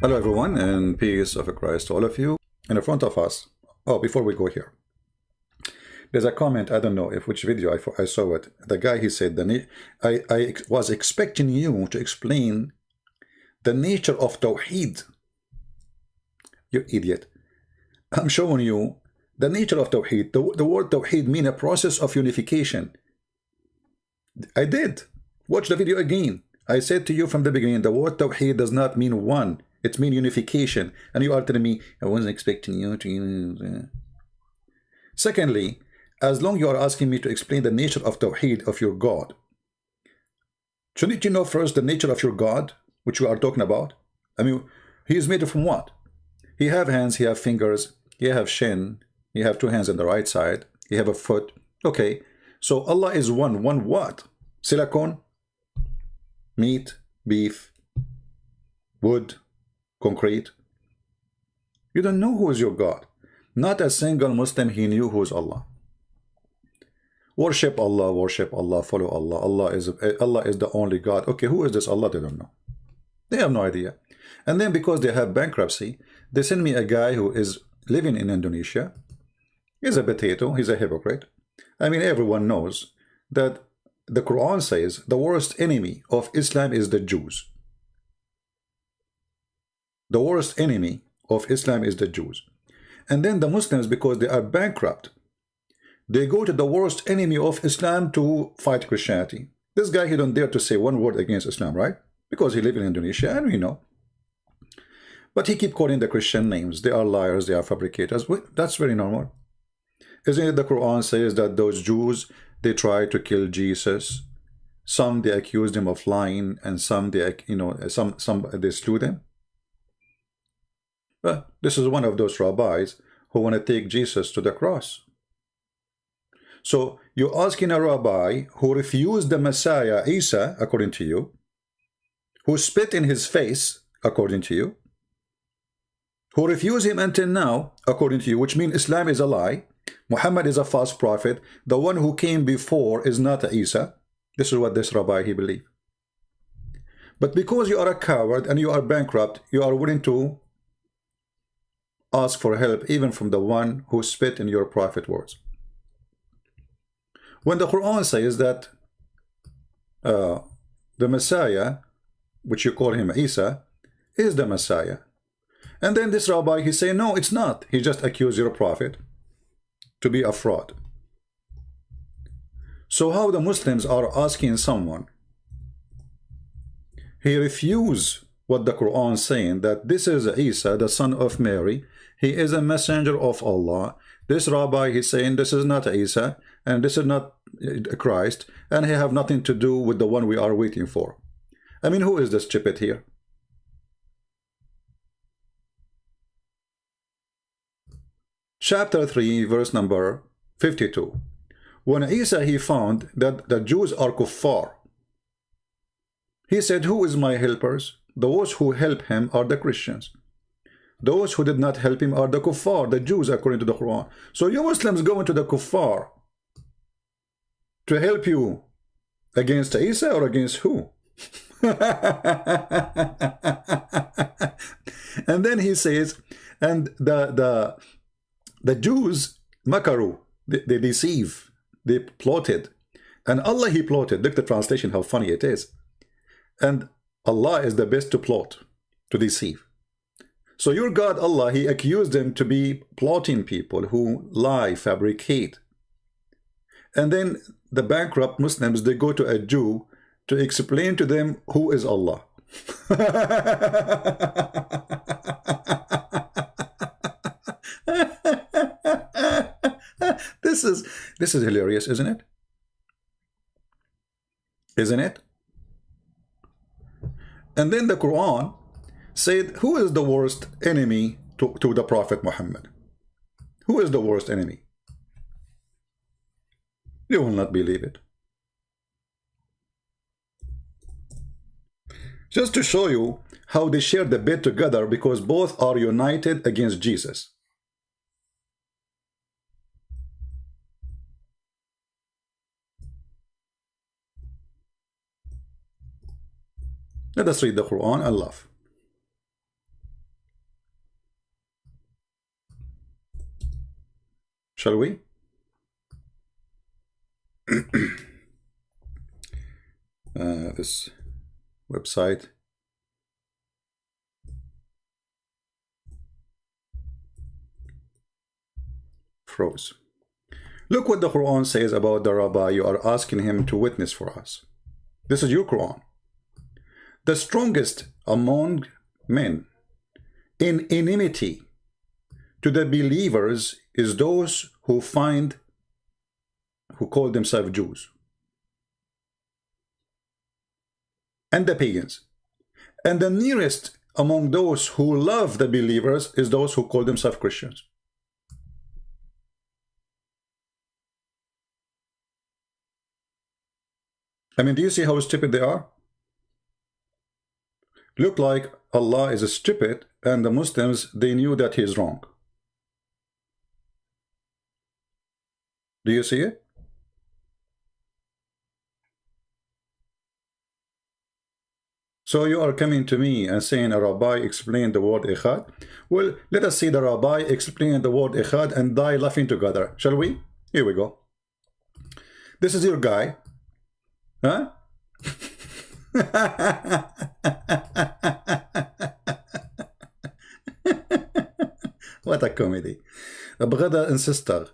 Hello everyone, and peace of Christ to all of you. In front of us, before we go here, there's a comment. I don't know if which video I saw it. The guy, he said, I was expecting you to explain the nature of Tawhid. You idiot. I'm showing you the nature of Tawhid. The word Tawhid means a process of unification. I did. Watch the video again. I said to you from the beginning, the word Tawhid does not mean one. It means unification. And you are telling me, I wasn't expecting you to use. Secondly, as long you are asking me to explain the nature of Tawhid of your God, shouldn't you know first the nature of your God, which we are talking about? I mean, he is made from what? He have hands, he have fingers, he have shin, he have two hands on the right side, he have a foot. Okay, so Allah is one. One what? Silicone? Meat? Beef? Wood? Concrete? You don't know who is your God. Not a single Muslim he knew who is Allah. Worship Allah, follow Allah. Allah is the only God. Okay, who is this Allah? They don't know. They have no idea. And then because they have bankruptcy, they send me a guy who is living in Indonesia. He's a potato. He's a hypocrite. I mean, everyone knows that the Quran says the worst enemy of Islam is the Jews. The worst enemy of Islam is the Jews. And then the Muslims, because they are bankrupt, they go to the worst enemy of Islam to fight Christianity. This guy, he don't dare to say one word against Islam, right? Because he lives in Indonesia, and we know. But he keep calling the Christian names. They are liars, they are fabricators. That's very normal. Isn't it the Quran says that those Jews, they try to kill Jesus. Some they accuse him of lying, and some they, some they slew them. Well, this is one of those rabbis who want to take Jesus to the cross. So you're asking a rabbi who refused the Messiah, Isa, according to you, who spit in his face, according to you, who refused him until now, according to you, which means Islam is a lie, Muhammad is a false prophet, the one who came before is not Isa. This is what this rabbi, he believed. But because you are a coward and you are bankrupt, you are willing to ask for help even from the one who spit in your prophet words. When the Quran says that the Messiah, which you call him Isa, is the Messiah, and then this rabbi, he say, no, it's not. He just accused your prophet to be a fraud. So how the Muslims are asking someone, he refused what the Quran is saying, that this is Isa, the son of Mary, he is a messenger of Allah. This rabbi, he's saying this is not Isa, and this is not Christ, and he have nothing to do with the one we are waiting for. I mean, who is this stupid here? Chapter 3, verse number 52. When Isa, he found that the Jews are kuffar, he said, who is my helpers? Those who help him are the Christians. Those who did not help him are the kuffar, the Jews, according to the Quran. So you Muslims go into the kuffar to help you against Isa or against who? And then he says, and the Jews, makaru, they deceive, they plotted. And Allah, he plotted. Look at the translation, how funny it is. And Allah is the best to plot, to deceive. So your God, Allah, he accused them to be plotting people who lie, fabricate. And then the bankrupt Muslims, they go to a Jew to explain to them who is Allah. This is hilarious, isn't it? Isn't it? And then the Quran said, who is the worst enemy to the Prophet Muhammad? Who is the worst enemy? You will not believe it. Just to show you how they share the bed together, because both are united against Jesus. Let us read the Quran and laugh. Shall we? This website. Froze. Look what the Quran says about the Rabbi you are asking him to witness for us. This is your Quran. The strongest among men in enmity to the believers is those who call themselves Jews and the pagans. And the nearest among those who love the believers is those who call themselves Christians. I mean, do you see how stupid they are? Look like Allah is stupid and the Muslims, they knew that he is wrong. Do you see it? So you are coming to me and saying a Rabbi explained the word Ekhad. Well, let us see the Rabbi explain the word Ekhad and die laughing together. Shall we? Here we go. This is your guy. Huh? What a comedy. Brother and sister,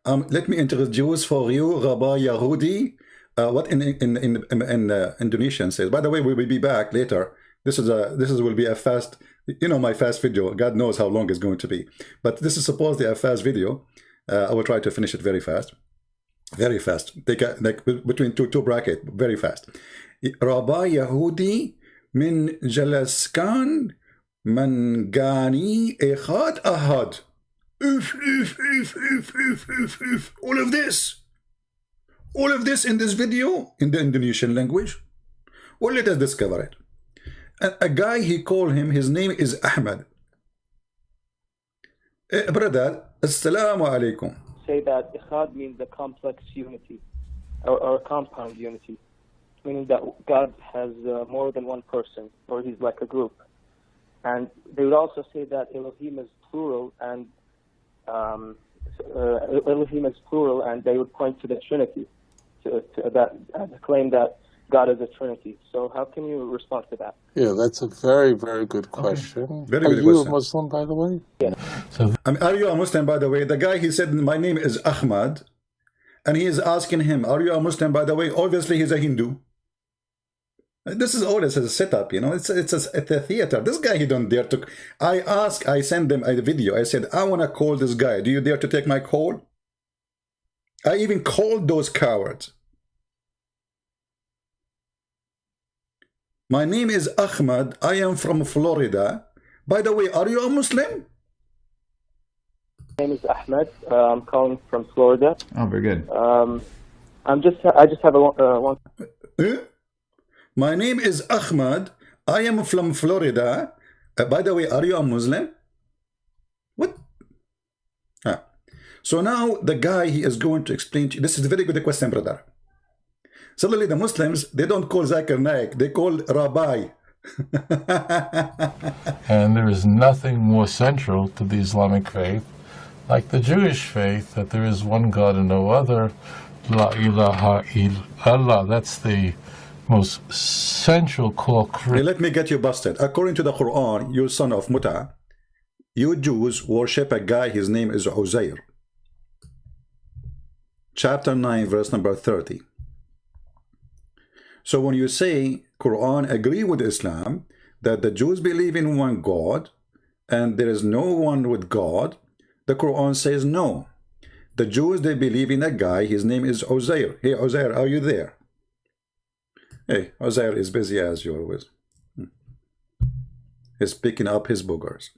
let me introduce for you Rabbi Yahudi. What in Indonesian says. By the way, we will be back later. This will be a fast, you know, my fast video. God knows how long it's going to be, but this is supposedly a fast video. I will try to finish it very fast. Very fast. Take a, like between two bracket. Very fast. Rabbi Yahudi Menjelaskan Mengenai Ekhad Ahad. All of this in this video in the Indonesian language. Well, let us discover it. A guy, he called him, his name is Ahmad. Brother, assalamu alaikum. Say that Ekhad means a complex unity or a compound unity, meaning that God has more than one person, or he's like a group. And they would also say that Elohim is plural, and Elohim is plural, and they would point to the Trinity, to claim that God is a Trinity. So how can you respond to that? Yeah, that's a very, very good question. Okay. Very Are good you question. a Muslim, by the way? Yeah. So, Are you a Muslim, by the way? The guy, he said, my name is Ahmad, and he is asking him, are you a Muslim, by the way? Obviously, he's a Hindu. This is all, it's a setup, you know, it's a theater. This guy, he don't dare to. I sent them a video. I said, I want to call this guy. Do you dare to take my call? I even called those cowards. My name is Ahmad. I am from Florida. By the way, are you a Muslim? My name is Ahmed. I'm calling from Florida. Oh, very good. I just have one. My name is Ahmad. I am from Florida. By the way, are you a Muslim? What? So now the guy, he is going to explain to you. This is a very good question, brother. Suddenly the Muslims, they don't call Zakir Naik, they call Rabbi. and there is nothing more central to the Islamic faith, like the Jewish faith, that there is one God and no other. La ilaha illallah. That's the most central core. Hey, let me get you busted. According to the Quran, you son of Muta, you Jews worship a guy, his name is Uzair. Chapter 9, verse number 30. So when you say Quran agree with Islam, that the Jews believe in one God, and there is no one with God, the Quran says no. The Jews, they believe in a guy, his name is Uzair. Hey, Uzair, are you there? Hey, Uzair is busy as always. He's picking up his boogers.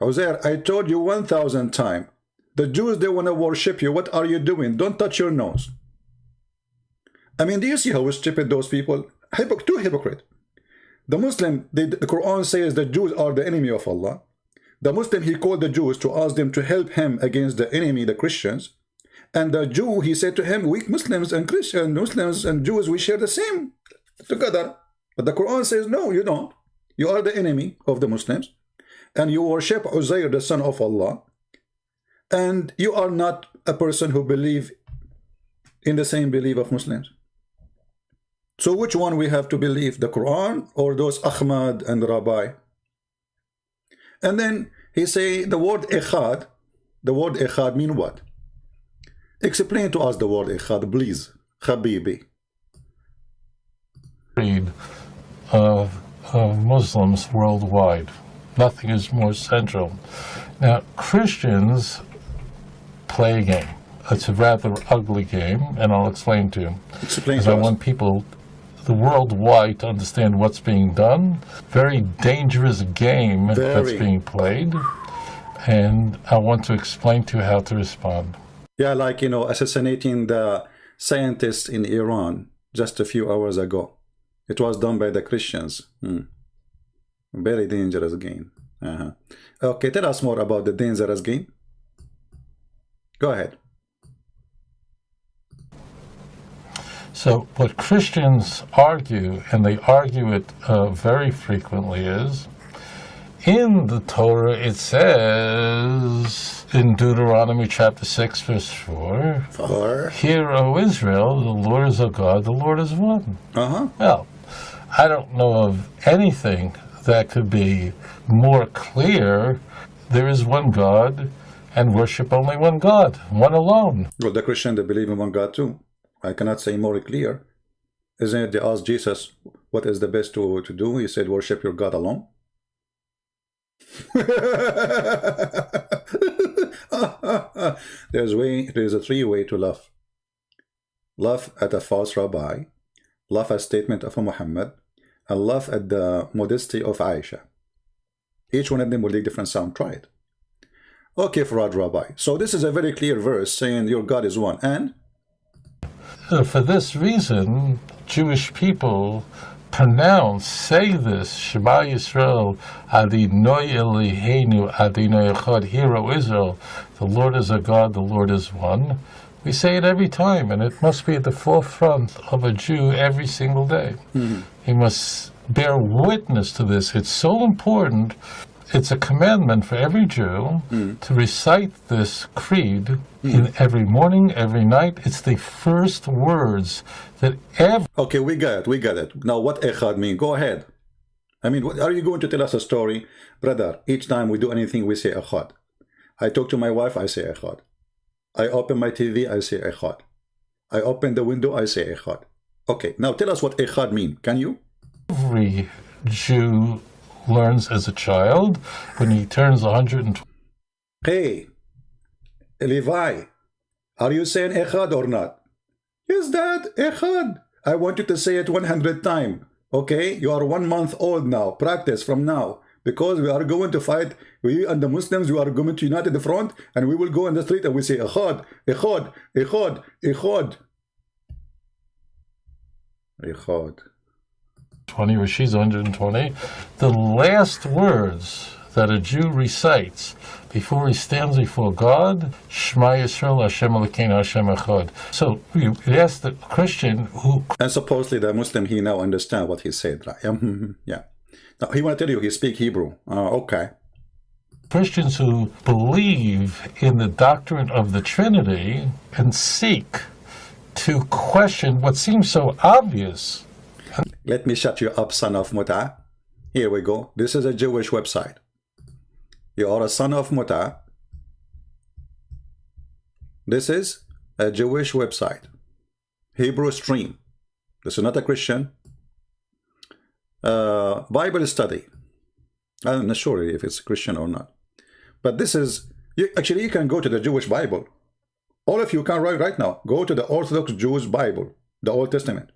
Uzair, I told you 1,000 times. The Jews, they want to worship you. What are you doing? Don't touch your nose. I mean, do you see how stupid those people? Too hypocrite. The Muslim, the Quran says the Jews are the enemy of Allah. The Muslim, he called the Jews to ask them to help him against the enemy, the Christians. And the Jew, he said to him, we Muslims and Christians, Muslims and Jews, we share the same together. But the Quran says, no, you don't. You are the enemy of the Muslims. And you worship Uzair, the son of Allah. And you are not a person who believe in the same belief of Muslims. So which one we have to believe, the Quran or those Ahmad and Rabbi? And then he say the word Ekhad. The word Ekhad mean what? Explain to us the word Ekhad, please, Habibi. Creed of Muslims worldwide. Nothing is more central. Now, Christians play a game. It's a rather ugly game, and I'll explain to you. Explain Because to I us. want people, the worldwide, to understand what's being done. Very dangerous game that's being played, and I want to explain to you how to respond. Yeah, like, you know, assassinating the scientists in Iran just a few hours ago. It was done by the Christians. Very dangerous game. Okay, tell us more about the dangerous game. Go ahead. So what Christians argue, and they argue it very frequently, is in the Torah it says in Deuteronomy chapter 6 verse 4, Hear, O Israel, the Lord is our God, the Lord is one. Well, I don't know of anything that could be more clear. There is one God, and worship only one God, one alone. Well, the Christian, they believe in one God too. I cannot say more clear. Isn't it? They asked Jesus, what is the best to do? He said, worship your God alone. There's a three-way to love. Love at a false rabbi, love at statement of a Muhammad, and love at the modesty of Aisha. Each one of them will take different sound. Try it. Okay, Farad Rabbi. So this is a very clear verse saying your God is one. And for this reason, Jewish people say this, Shema Yisrael, Adonai Eloheinu, Adonai Echad, Hear, O Israel, the Lord is a God, the Lord is one. We say it every time, and it must be at the forefront of a Jew every single day. He must bear witness to this. It's so important. It's a commandment for every Jew to recite this creed in every morning, every night. It's the first words that ever... Okay, we got it. Now, what Ekhad mean? Go ahead. I mean, are you going to tell us a story? Brother, each time we do anything, we say Ekhad. I talk to my wife, I say Ekhad. I open my TV, I say Ekhad. I open the window, I say Ekhad. Okay, now tell us what Ekhad mean. Can you? Every Jew learns as a child when he turns 120. Hey, Levi, are you saying Ekhad or not? Yes, Dad, Ekhad. I want you to say it 100 times. Okay, you are 1 month old now. Practice from now. Because we are going to fight, we and the Muslims, we are going to unite at the front, and we will go in the street and we say, Ekhad, Ekhad, Ekhad, Ekhad. Ekhad. 20, or she's 120. The last words that a Jew recites before he stands before God, Shema Yisrael, Hashem Elokeinu, Hashem Echad. So you ask the Christian who... And supposedly the Muslim, he now understand what he said, right? Yeah. Now, he want to tell you he speak Hebrew. Okay. Christians who believe in the doctrine of the Trinity and seek to question what seems so obvious. Let me shut you up, son of Muta. Here we go. This is a Jewish website. You are a son of Muta. This is a Jewish website. Hebrew Stream. This is not a Christian. Bible study. I'm not sure if it's Christian or not. But this is... Actually, you can go to the Jewish Bible. All of you can right now. Go to the Orthodox Jewish Bible, the Old Testament.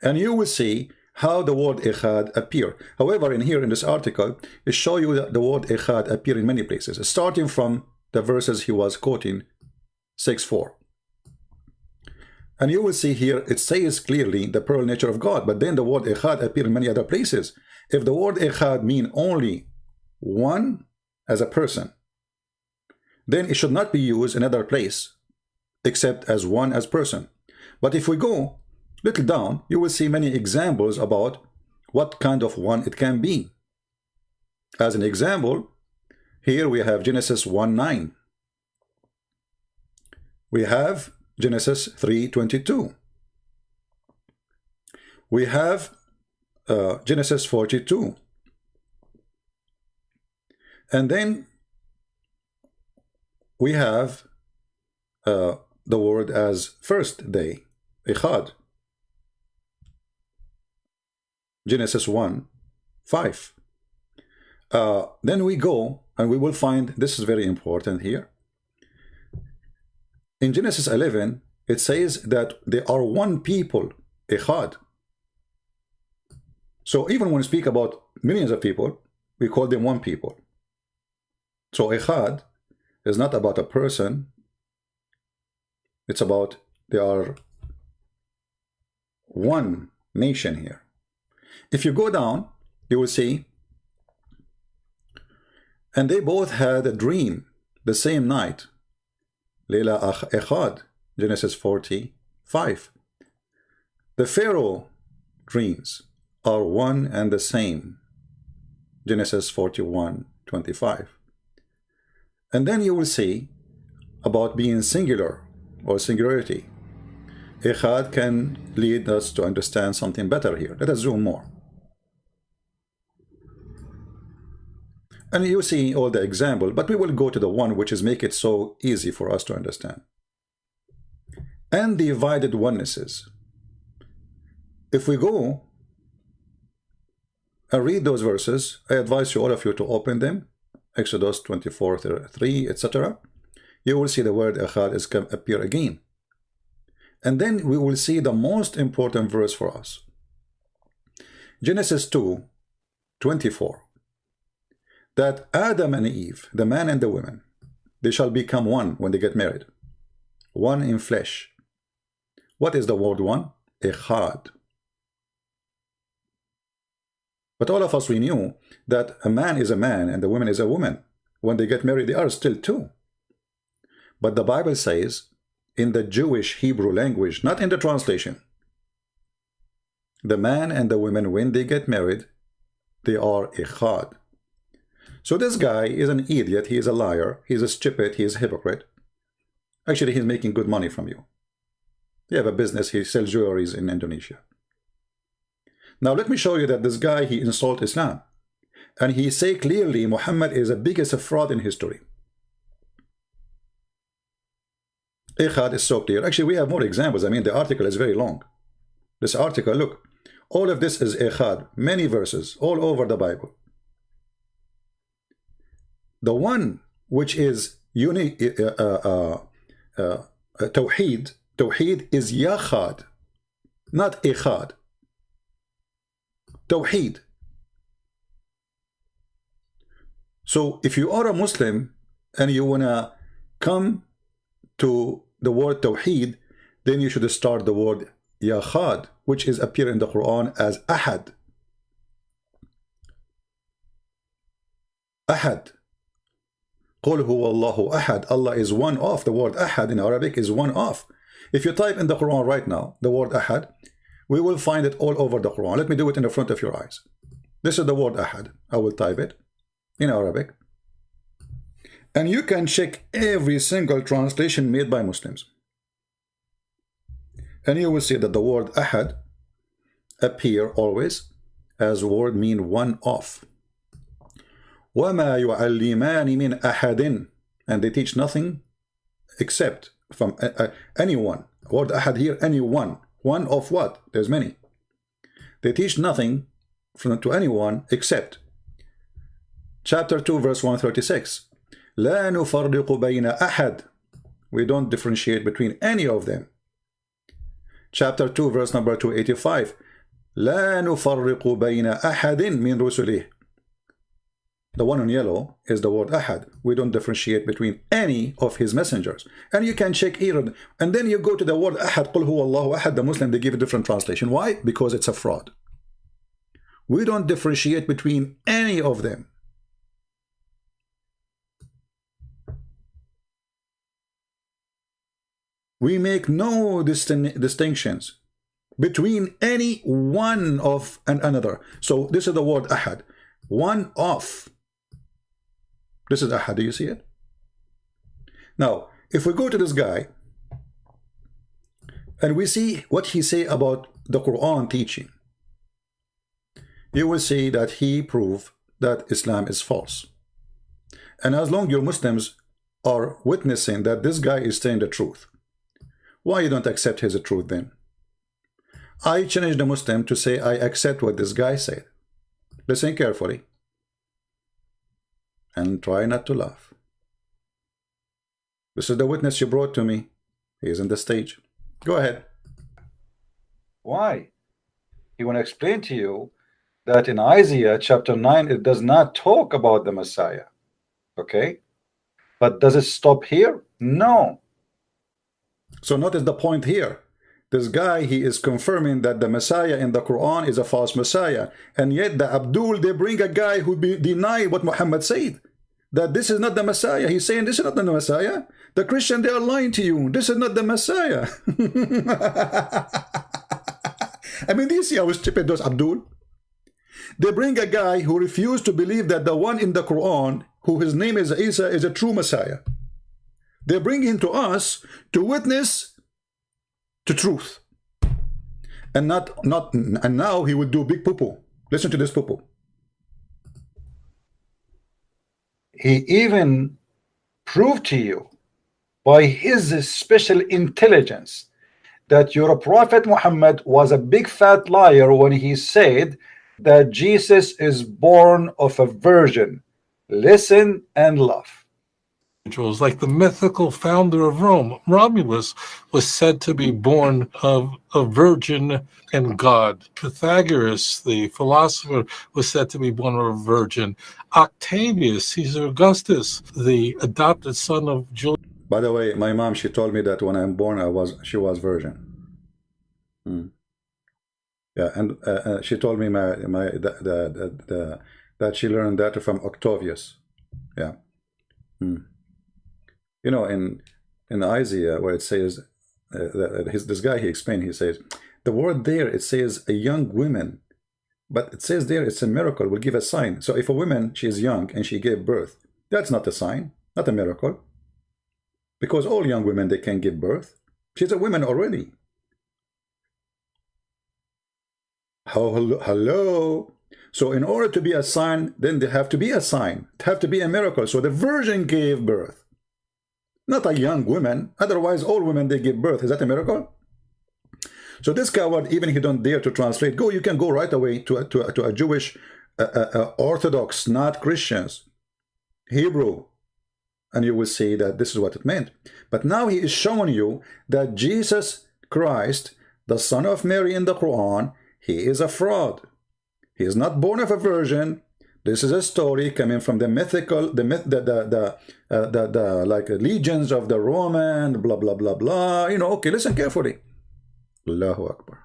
And you will see how the word Ekhad appear. However, in here in this article, it shows you that the word Ekhad appear in many places, starting from the verses he was quoting, 6:4. And you will see here, it says clearly the plural nature of God, but then the word Ekhad appear in many other places. If the word Ekhad mean only one as a person, then it should not be used in another place, except as one as person. But if we go little down, you will see many examples about what kind of one it can be. As an example, here we have Genesis 1:9. We have Genesis 3:22. We have Genesis 42. And then we have the word as first day, Ekhad. Genesis 1:5. Then we go and we will find, this is very important here. In Genesis 11, it says that they are one people, Ekhad. So even when we speak about millions of people, we call them one people. So Ekhad is not about a person. It's about they are one nation here. If you go down, you will see, and they both had a dream the same night. Leila Ekhad, Genesis 45. The Pharaoh dreams are one and the same. Genesis 41:25. And then you will see about being singular or singularity. Ekhad can lead us to understand something better here. Let us zoom more. And you see all the example, but we will go to the one which is make it so easy for us to understand. And divided onenesses. If we go and read those verses, I advise you, all of you, to open them. Exodus 24:3, etc. You will see the word Ekhad is come appear again. And then we will see the most important verse for us. Genesis 2:24. That Adam and Eve, the man and the woman, they shall become one when they get married. One in flesh. What is the word one? Ekhad. But all of us, we knew that a man is a man and the woman is a woman. When they get married, they are still two. But the Bible says, in the Jewish Hebrew language, not in the translation, the man and the woman, when they get married, they are Ekhad. So this guy is an idiot, he is a liar, he is a stupid, he is a hypocrite. Actually, he's making good money from you. He have a business, he sells jewelries in Indonesia. Now let me show you that this guy, he insults Islam. And he say clearly Muhammad is the biggest fraud in history. Ekhad is so clear. Actually, we have more examples. I mean, the article is very long. This article, look, all of this is Ekhad, many verses, all over the Bible. The one which is unique, Tawhid is Yahad, not Ekhad. Tawhid. So if you are a Muslim and you want to come to the word Tawhid, then you should start the word Yahad, which is appear in the Quran as Ahad. Ahad. قُلْ هُوَ اللَّهُ أَحَدٌ. Allah is one of. The word Ahad in Arabic is one of. If you type in the Quran right now, the word Ahad, we will find it all over the Quran. Let me do it in the front of your eyes. This is the word Ahad. I will type it in Arabic. And you can check every single translation made by Muslims. And you will see that the word Ahad appear always as word mean one of. وَمَا يُعَلِّمَانِ مِنْ أَحَدٍ. And they teach nothing except from anyone. Word Ahad here, anyone. One of what? There's many. They teach nothing to anyone except. Chapter 2, verse 136. لا نفرق بين أحد. We don't differentiate between any of them. Chapter 2, verse number 285. لا نفرق بين أحد من رسله. The one in yellow is the word Ahad. We don't differentiate between any of his messengers. And you can check here. And then you go to the word Ahad. قُلْ هُوَ اللَّهُ أَحَدٌ. The Muslim, they give a different translation. Why? Because it's a fraud. We don't differentiate between any of them. We make no distinctions between any one of and another. So this is the word Ahad. One of. This is Ahad. Do you see it? Now, if we go to this guy and we see what he say about the Quran teaching, you will see that he proved that Islam is false. And as long your Muslims are witnessing that this guy is saying the truth, why you don't accept his truth then? I challenge the Muslim to say, I accept what this guy said. Listen carefully and try not to laugh. This is the witness you brought to me. He is on the stage. Go ahead. Why? He want to explain to you that in Isaiah chapter 9, it does not talk about the Messiah. Okay? But does it stop here? No. So notice the point here. This guy, he is confirming that the Messiah in the Quran is a false Messiah. And yet the Abdul, they bring a guy who deny what Muhammad said. That this is not the Messiah. He's saying this is not the Messiah. The Christian, they are lying to you. This is not the Messiah. I mean, do you see how stupid those Abdul? They bring a guy who refused to believe that the one in the Quran, who his name is Isa, is a true Messiah. They bring him to us to witness to truth. And now he would do big poo-poo. Listen to this poo-poo. He even proved to you by his special intelligence that your Prophet Muhammad was a big fat liar when he said that Jesus is born of a virgin. Listen and laugh. Individuals, like the mythical founder of Rome, Romulus, was said to be born of a virgin and God. Pythagoras, the philosopher, was said to be born of a virgin. Octavius, Caesar Augustus, the adopted son of Julius. By the way, my mom, she told me that when I'm born, she was virgin. Yeah, and she told me that she learned that from Octavius. Yeah. You know, in Isaiah, where it says, this guy, he explained, he says, the word there, it says a young woman, but it says there it's a miracle, will give a sign. So if a woman, she is young and she gave birth, that's not a sign, not a miracle. Because all young women, they can give birth. She's a woman already. Hello. So in order to be a sign, then there have to be a sign. It have to be a miracle. So the virgin gave birth. Not a young woman. Otherwise, all women, they give birth. Is that a miracle? So this coward, even he don't dare to translate. You can go right away to a Jewish Orthodox, not Christians, Hebrew, and you will see that this is what it meant. But now he is showing you that Jesus Christ, the son of Mary in the Quran, he is a fraud. He is not born of a virgin. This is a story coming from the mythical, like legions of the Roman, blah blah blah blah. You know, okay, listen carefully. Allahu Akbar.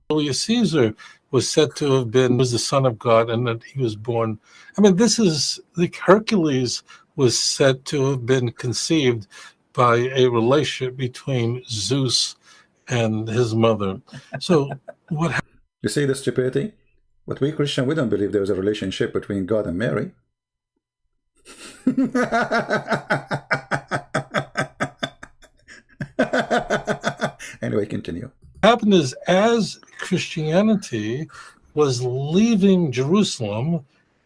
Julius Caesar was said to have been the son of God, and that he was born. I mean, this is like Hercules was said to have been conceived by a relationship between Zeus and his mother. So what? You see the stupidity? But we Christian, we don't believe there is a relationship between God and Mary. Anyway, continue. What happened is, as Christianity was leaving Jerusalem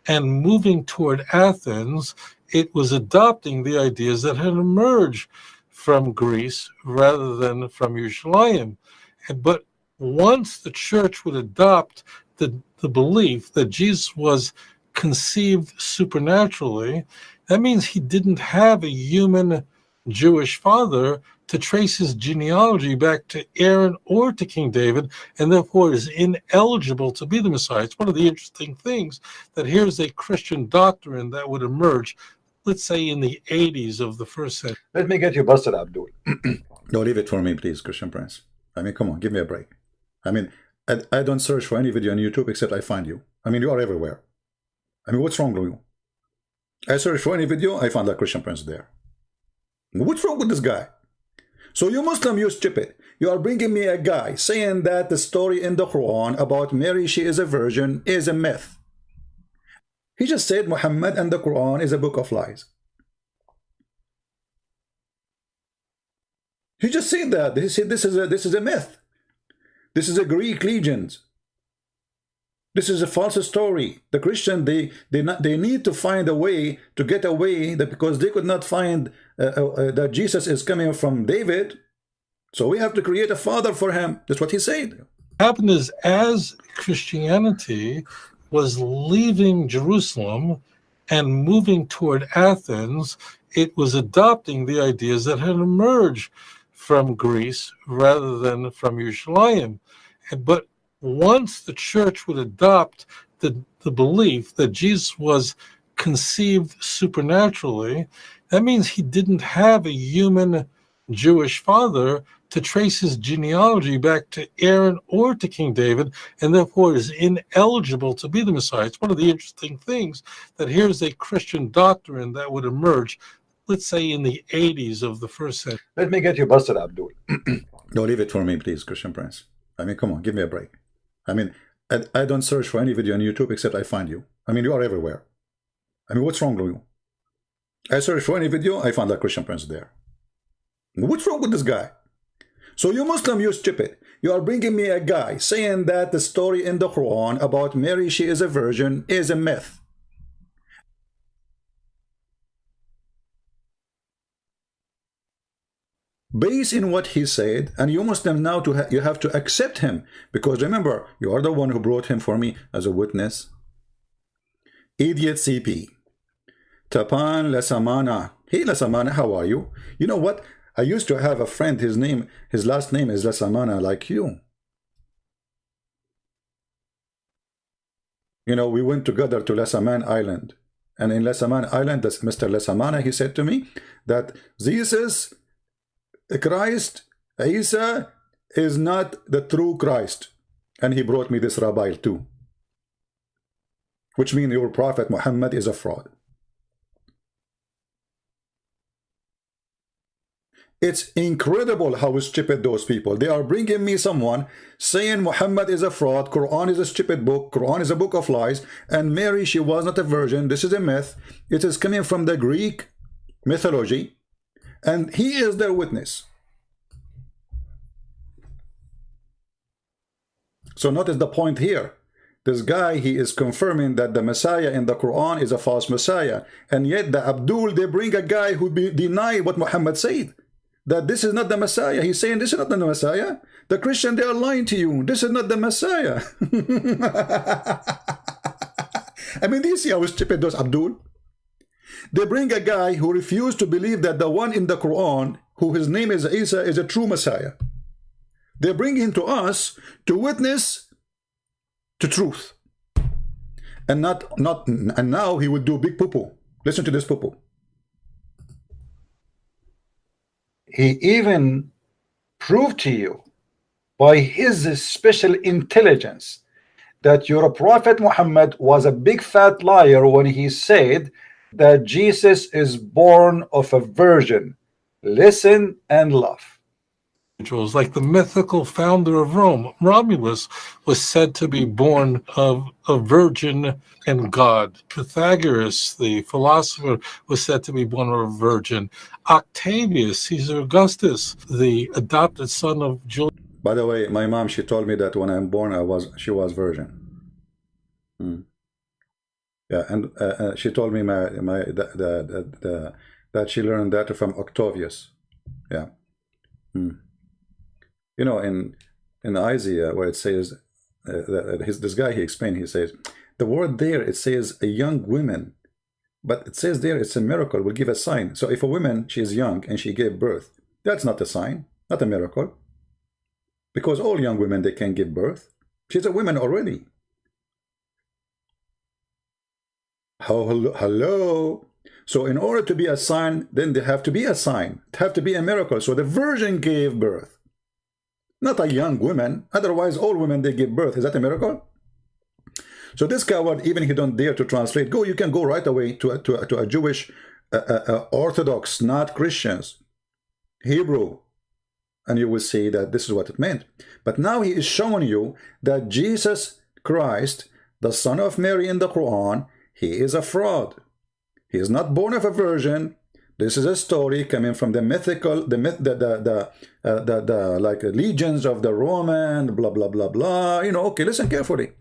and moving toward Athens, it was adopting the ideas that had emerged from Greece rather than from Yerushalayim. But once the church would adopt the belief that Jesus was conceived supernaturally, that means he didn't have a human Jewish father to trace his genealogy back to Aaron or to King David, and therefore is ineligible to be the Messiah. It's one of the interesting things that here's a Christian doctrine that would emerge, let's say, in the 80s of the first century. Let me get you busted, Abdul. No, leave it for me, please, Christian Prince. I mean, come on, give me a break. I mean, I don't search for any video on YouTube except I find you. I mean, you are everywhere. I mean, what's wrong with you? I search for any video, I find that Christian Prince there. What's wrong with this guy? So you Muslim, you stupid. You are bringing me a guy saying that the story in the Quran about Mary, she is a virgin, is a myth. He just said Muhammad and the Quran is a book of lies. He just said that. He said this is a myth. This is a Greek legend. This is a false story. The Christian, they need to find a way to get away, because they could not find that Jesus is coming from David. So we have to create a father for him. That's what he said. What happened is, as Christianity was leaving Jerusalem and moving toward Athens, it was adopting the ideas that had emerged from Greece rather than from Yerushalayim. But once the church would adopt the belief that Jesus was conceived supernaturally, that means he didn't have a human Jewish father to trace his genealogy back to Aaron or to King David, and therefore is ineligible to be the Messiah. It's one of the interesting things that here's a Christian doctrine that would emerge, let's say, in the 80s of the first century. Let me get you busted, Abdul. Don't leave it for me, please, Christian Prince. I mean, come on, give me a break. I mean, I don't search for any video on YouTube except I find you. I mean, you are everywhere. I mean, what's wrong with you? I search for any video, I find that Christian Prince there. What's wrong with this guy? So you Muslim, you stupid. You are bringing me a guy saying that the story in the Quran about Mary, she is a virgin, is a myth. Based in what he said, and you Muslim now you have to accept him, because remember, you are the one who brought him for me as a witness. Idiot CP. Tapan Lasamana. Hey Lasamana, how are you? You know what? I used to have a friend, his last name is Lasamana, like you. You know, we went together to Lasaman Island. And in Lasaman Island, Mr. Lasamana, he said to me that Jesus Christ, Isa, is not the true Christ. And he brought me this Rabbi too. Which means your prophet Muhammad is a fraud. It's incredible how stupid those people. They are bringing me someone saying Muhammad is a fraud, Quran is a stupid book, Quran is a book of lies, and Mary, she was not a virgin. This is a myth. It is coming from the Greek mythology. And he is their witness. So notice the point here. This guy, he is confirming that the Messiah in the Quran is a false Messiah. And yet the Abdul, they bring a guy who deny what Muhammad said. That this is not the Messiah. He's saying this is not the Messiah. The Christian, they are lying to you. This is not the Messiah. I mean, do you see how stupid those Abdul? They bring a guy who refused to believe that the one in the Quran, who his name is Isa, is a true Messiah. They bring him to us to witness to truth. And now he would do big poo-poo. Listen to this poo-poo. He even proved to you by his special intelligence that your prophet Muhammad was a big fat liar when he said that Jesus is born of a virgin. Listen and laugh. Like the mythical founder of Rome, Romulus, was said to be born of a virgin and God. Pythagoras, the philosopher, was said to be born of a virgin. Octavius, Caesar Augustus, the adopted son of Julius. By the way, my mom, she told me that when I'm born, she was virgin. Yeah, and she told me that she learned that from Octavius. Yeah. You know, in Isaiah, where it says, this guy, he explained, he says, the word there, it says a young woman, but it says there it's a miracle, will give a sign. So if a woman, she is young and she gave birth, that's not a sign, not a miracle. Because all young women, they can give birth. She's a woman already. Hello. So in order to be a sign, then there have to be a sign. It have to be a miracle. So the virgin gave birth. Not a young woman. Otherwise, all women, they give birth. Is that a miracle? So this coward, even he don't dare to translate. You can go right away to a Jewish Orthodox, not Christians, Hebrew, and you will see that this is what it meant. But now he is showing you that Jesus Christ, the son of Mary in the Quran, he is a fraud. He is not born of a virgin, This is a story coming from the mythical, the like legions of the Roman, blah blah blah blah. You know, okay, listen carefully.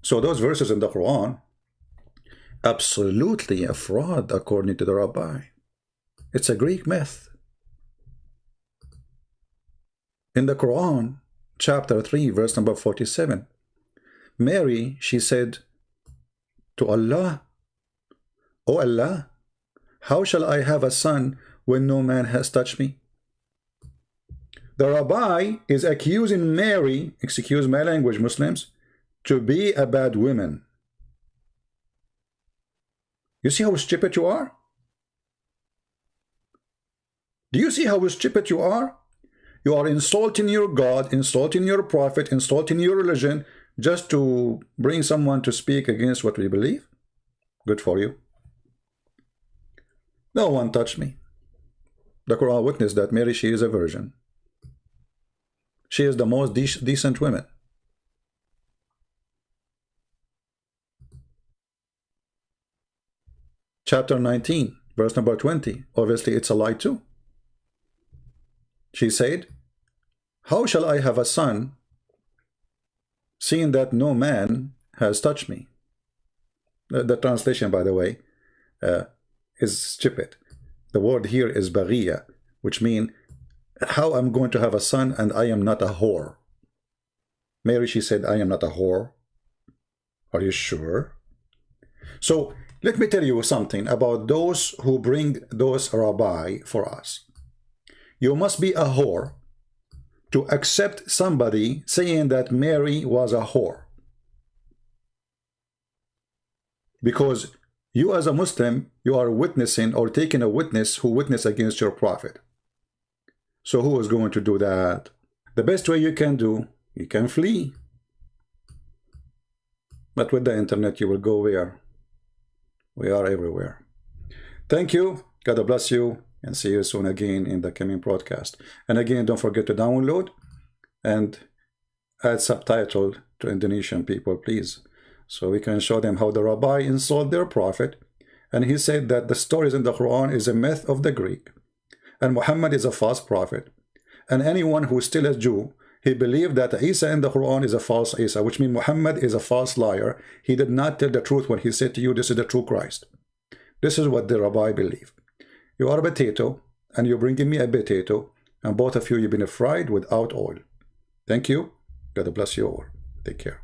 So those verses in the Quran, absolutely a fraud according to the Rabbi. It's a Greek myth. In the Quran, chapter 3, verse number 47, Mary, she said to Allah, "O Allah, how shall I have a son when no man has touched me?" The Rabbi is accusing Mary, excuse my language, Muslims, to be a bad woman. You see how stupid you are? Do you see how stupid you are? You are insulting your God, insulting your prophet, insulting your religion, just to bring someone to speak against what we believe. Good for you. No one touched me. The Quran witnessed that Mary, she is a virgin. She is the most decent woman. Chapter 19, verse number 20. Obviously, it's a lie too. She said, "How shall I have a son, seeing that no man has touched me?" The translation, by the way, is stupid. The word here is baghiya, which means, how I'm going to have a son and I am not a whore. Mary, she said, "I am not a whore." Are you sure? So, let me tell you something about those who bring those rabbi for us. You must be a whore to accept somebody saying that Mary was a whore. Because you as a Muslim, you are witnessing or taking a witness who witnessed against your prophet. So who is going to do that? The best way you can do, you can flee. But with the internet, you will go where? We are everywhere. Thank you. God bless you. And see you soon again in the coming broadcast. And again, don't forget to download and add subtitle to Indonesian people, please. So we can show them how the Rabbi insulted their prophet. And he said that the stories in the Quran is a myth of the Greek. And Muhammad is a false prophet. And anyone who is still a Jew, he believed that Isa in the Quran is a false Isa, which means Muhammad is a false liar. He did not tell the truth when he said to you, this is the true Christ. This is what the Rabbi believed. You are a potato, and you're bringing me a potato, and both of you, you've been fried without oil. Thank you. God bless you all. Take care.